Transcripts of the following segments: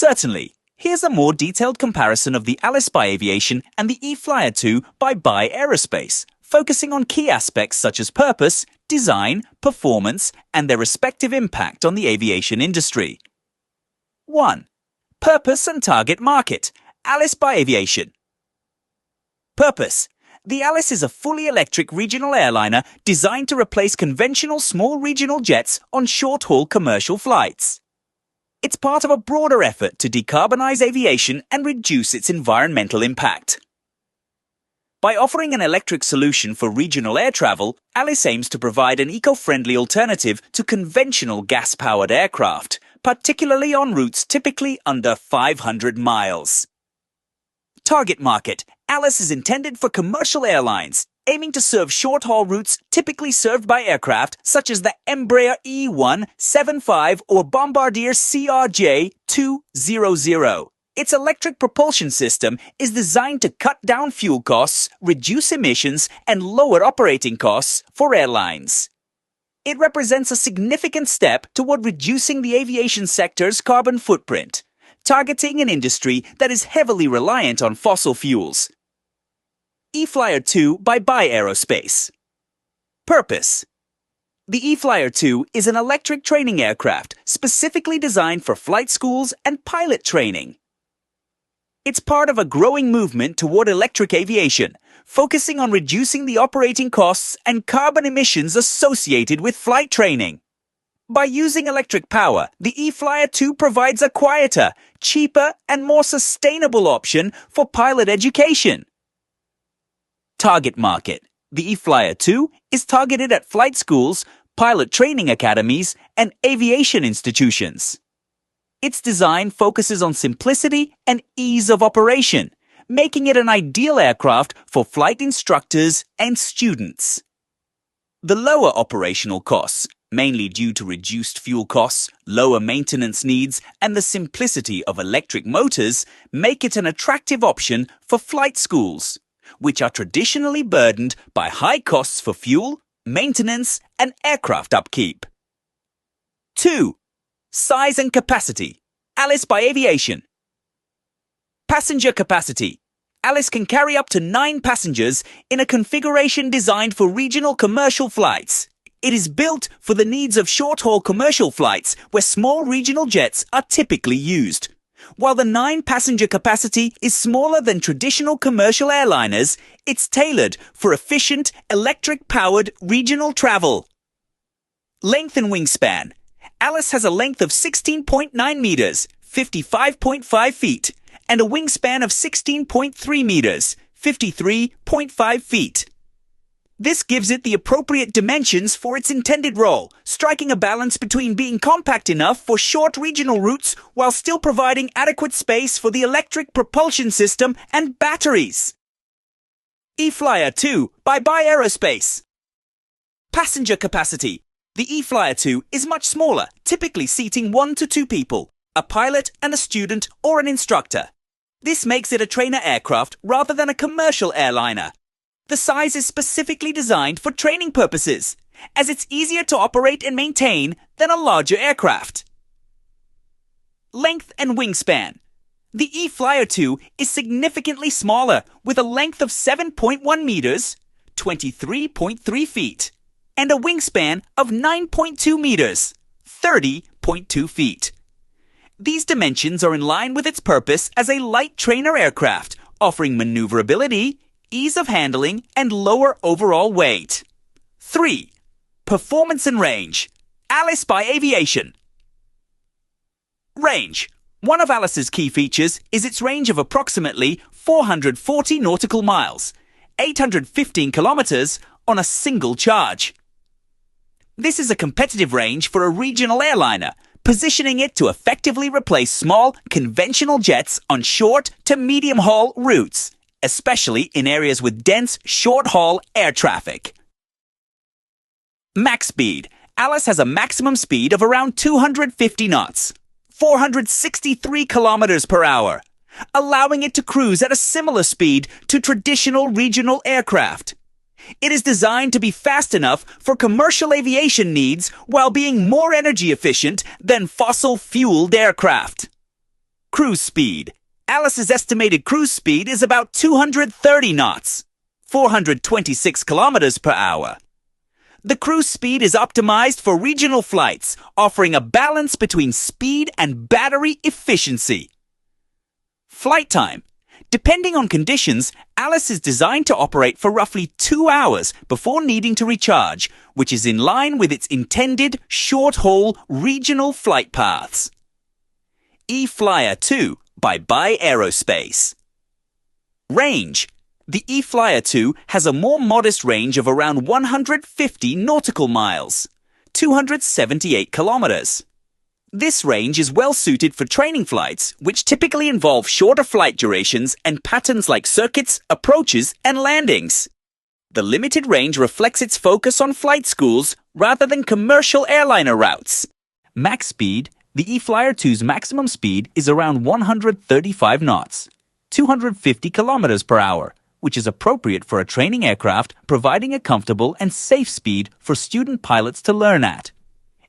Certainly. Here's a more detailed comparison of the Alice by Aviation and the EFLYER 2 by Aerospace, focusing on key aspects such as purpose, design, performance, and their respective impact on the aviation industry. 1. Purpose and target market. Alice by Aviation. Purpose. The Alice is a fully electric regional airliner designed to replace conventional small regional jets on short-haul commercial flights. It's part of a broader effort to decarbonize aviation and reduce its environmental impact. By offering an electric solution for regional air travel, Alice aims to provide an eco-friendly alternative to conventional gas-powered aircraft, particularly on routes typically under 500 miles. Target market. Alice is intended for commercial airlines, aiming to serve short-haul routes typically served by aircraft such as the Embraer E175 or Bombardier CRJ200. Its electric propulsion system is designed to cut down fuel costs, reduce emissions, and lower operating costs for airlines. It represents a significant step toward reducing the aviation sector's carbon footprint, targeting an industry that is heavily reliant on fossil fuels. EFLYER 2 by Aerospace. Purpose. The EFLYER 2 is an electric training aircraft specifically designed for flight schools and pilot training. It's part of a growing movement toward electric aviation, focusing on reducing the operating costs and carbon emissions associated with flight training. By using electric power, the EFLYER 2 provides a quieter, cheaper, and more sustainable option for pilot education. Target market. The EFLYER 2 is targeted at flight schools, pilot training academies, and aviation institutions. Its design focuses on simplicity and ease of operation, making it an ideal aircraft for flight instructors and students. The lower operational costs, mainly due to reduced fuel costs, lower maintenance needs, and the simplicity of electric motors, make it an attractive option for flight schools, which are traditionally burdened by high costs for fuel, maintenance, and aircraft upkeep. 2. Size and capacity. Alice by Aviation. Passenger capacity. Alice can carry up to 9 passengers in a configuration designed for regional commercial flights. It is built for the needs of short-haul commercial flights where small regional jets are typically used. While the 9-passenger capacity is smaller than traditional commercial airliners, it's tailored for efficient, electric-powered regional travel. Length and wingspan. Alice has a length of 16.9 meters, 55.5 feet, and a wingspan of 16.3 meters, 53.5 feet. This gives it the appropriate dimensions for its intended role, striking a balance between being compact enough for short regional routes while still providing adequate space for the electric propulsion system and batteries. EFLYER 2 by Aerospace. Passenger capacity. The EFLYER 2 is much smaller, typically seating 1 to 2 people, a pilot and a student or an instructor. This makes it a trainer aircraft rather than a commercial airliner. The size is specifically designed for training purposes, as it's easier to operate and maintain than a larger aircraft. Length and wingspan. The EFLYER 2 is significantly smaller, with a length of 7.1 meters, 23.3 feet, and a wingspan of 9.2 meters, 30.2 feet. These dimensions are in line with its purpose as a light trainer aircraft, offering maneuverability, ease of handling, and lower overall weight. 3. Performance and range. Alice by Aviation. Range. One of Alice's key features is its range of approximately 440 nautical miles, 815 kilometers on a single charge. This is a competitive range for a regional airliner, positioning it to effectively replace small, conventional jets on short to medium-haul routes, especially in areas with dense, short-haul air traffic. Max speed. Alice has a maximum speed of around 250 knots, 463 kilometers per hour, allowing it to cruise at a similar speed to traditional regional aircraft. It is designed to be fast enough for commercial aviation needs while being more energy efficient than fossil-fueled aircraft. Cruise speed. Alice's estimated cruise speed is about 230 knots, 426 kilometers per hour. The cruise speed is optimized for regional flights, offering a balance between speed and battery efficiency. Flight time. Depending on conditions, Alice is designed to operate for roughly 2 hours before needing to recharge, which is in line with its intended short-haul regional flight paths. EFLYER 2 by Aerospace. Range. The EFLYER 2 has a more modest range of around 150 nautical miles, 278 kilometers. This range is well suited for training flights, which typically involve shorter flight durations and patterns like circuits, approaches, and landings. The limited range reflects its focus on flight schools rather than commercial airliner routes. Max speed. The EFLYER 2's maximum speed is around 135 knots, 250 kilometers per hour, which is appropriate for a training aircraft, providing a comfortable and safe speed for student pilots to learn at.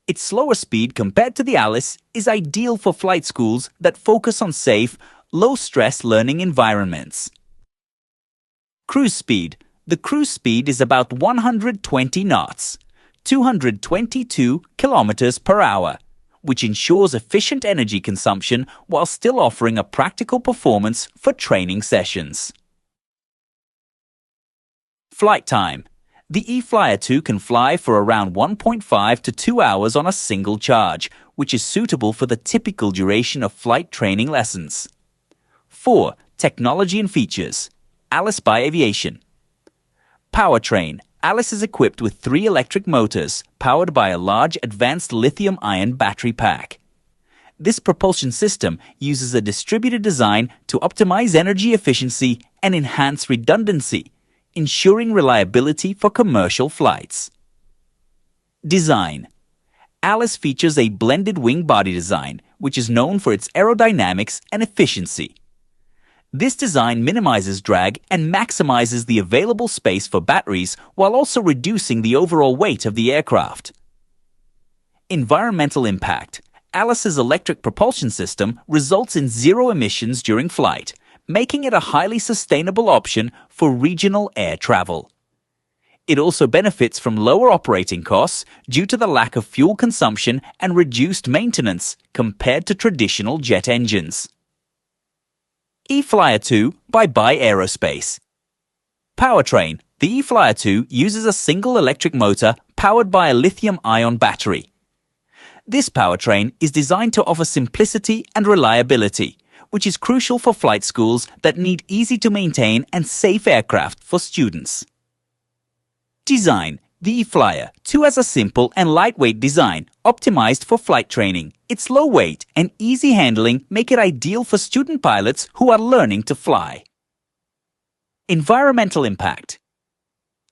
Its slower speed compared to the Alice is ideal for flight schools that focus on safe, low-stress learning environments. Cruise speed. The cruise speed is about 120 knots, 222 kilometers per hour, which ensures efficient energy consumption while still offering a practical performance for training sessions. Flight time. The EFLYER 2 can fly for around 1.5 to 2 hours on a single charge, which is suitable for the typical duration of flight training lessons. 4. Technology and features. Alice by Aviation. Powertrain. Alice is equipped with 3 electric motors, powered by a large advanced lithium-ion battery pack. This propulsion system uses a distributed design to optimize energy efficiency and enhance redundancy, ensuring reliability for commercial flights. Design. Alice features a blended wing body design, which is known for its aerodynamics and efficiency. This design minimizes drag and maximizes the available space for batteries while also reducing the overall weight of the aircraft. Environmental impact. Alice's electric propulsion system results in zero emissions during flight, making it a highly sustainable option for regional air travel. It also benefits from lower operating costs due to the lack of fuel consumption and reduced maintenance compared to traditional jet engines. EFLYER 2 by Aerospace. Powertrain. The EFLYER 2 uses a single electric motor powered by a lithium-ion battery. This powertrain is designed to offer simplicity and reliability, which is crucial for flight schools that need easy-to-maintain and safe aircraft for students. Design. The EFLYER 2 has a simple and lightweight design, optimized for flight training. Its low weight and easy handling make it ideal for student pilots who are learning to fly. Environmental impact.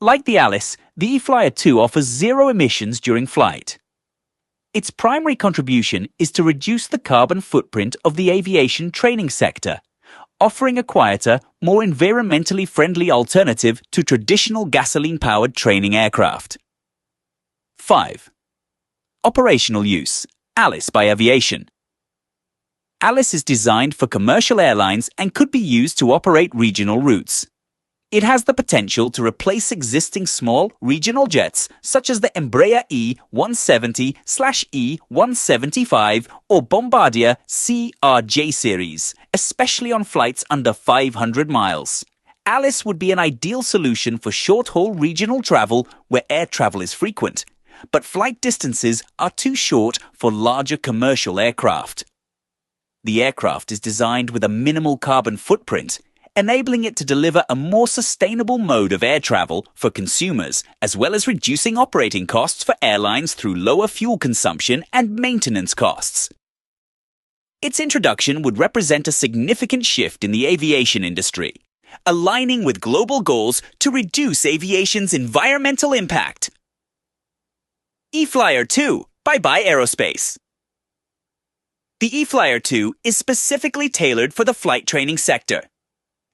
Like the Alice, the EFLYER 2 offers zero emissions during flight. Its primary contribution is to reduce the carbon footprint of the aviation training sector, offering a quieter, more environmentally friendly alternative to traditional gasoline-powered training aircraft. 5. Operational use. Alice by Aviation. Alice is designed for commercial airlines and could be used to operate regional routes. It has the potential to replace existing small regional jets such as the Embraer E170/E175 or Bombardier CRJ series, especially on flights under 500 miles. Alice would be an ideal solution for short-haul regional travel where air travel is frequent, but flight distances are too short for larger commercial aircraft. The aircraft is designed with a minimal carbon footprint, enabling it to deliver a more sustainable mode of air travel for consumers, as well as reducing operating costs for airlines through lower fuel consumption and maintenance costs. Its introduction would represent a significant shift in the aviation industry, aligning with global goals to reduce aviation's environmental impact. EFLYER 2 by Aerospace. The EFLYER 2 is specifically tailored for the flight training sector.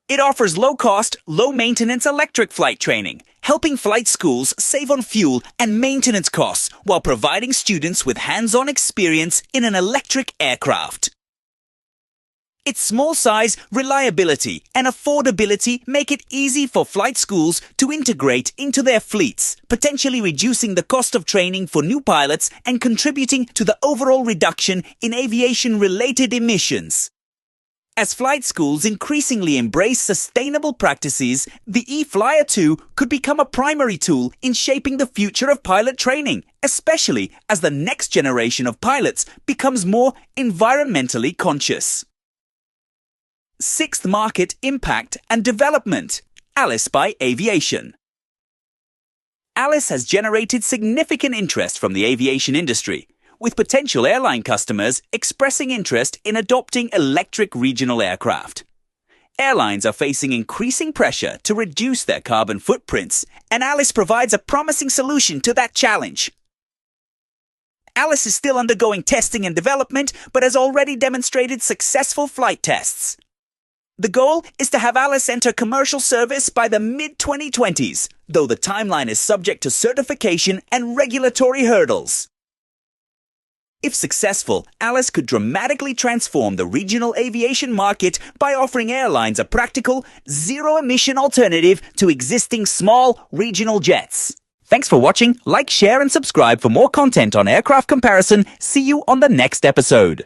It offers low-cost, low-maintenance electric flight training, helping flight schools save on fuel and maintenance costs while providing students with hands-on experience in an electric aircraft. Its small size, reliability, and affordability make it easy for flight schools to integrate into their fleets, potentially reducing the cost of training for new pilots and contributing to the overall reduction in aviation-related emissions. As flight schools increasingly embrace sustainable practices, the EFLYER 2 could become a primary tool in shaping the future of pilot training, especially as the next generation of pilots becomes more environmentally conscious. Sixth market impact and development. Alice by Aviation. Alice has generated significant interest from the aviation industry, with potential airline customers expressing interest in adopting electric regional aircraft. Airlines are facing increasing pressure to reduce their carbon footprints, and Alice provides a promising solution to that challenge. Alice is still undergoing testing and development, but has already demonstrated successful flight tests. The goal is to have Alice enter commercial service by the mid-2020s, though the timeline is subject to certification and regulatory hurdles. If successful, Alice could dramatically transform the regional aviation market by offering airlines a practical, zero-emission alternative to existing small regional jets. Thanks for watching. Like, share, and subscribe for more content on aircraft comparison. See you on the next episode.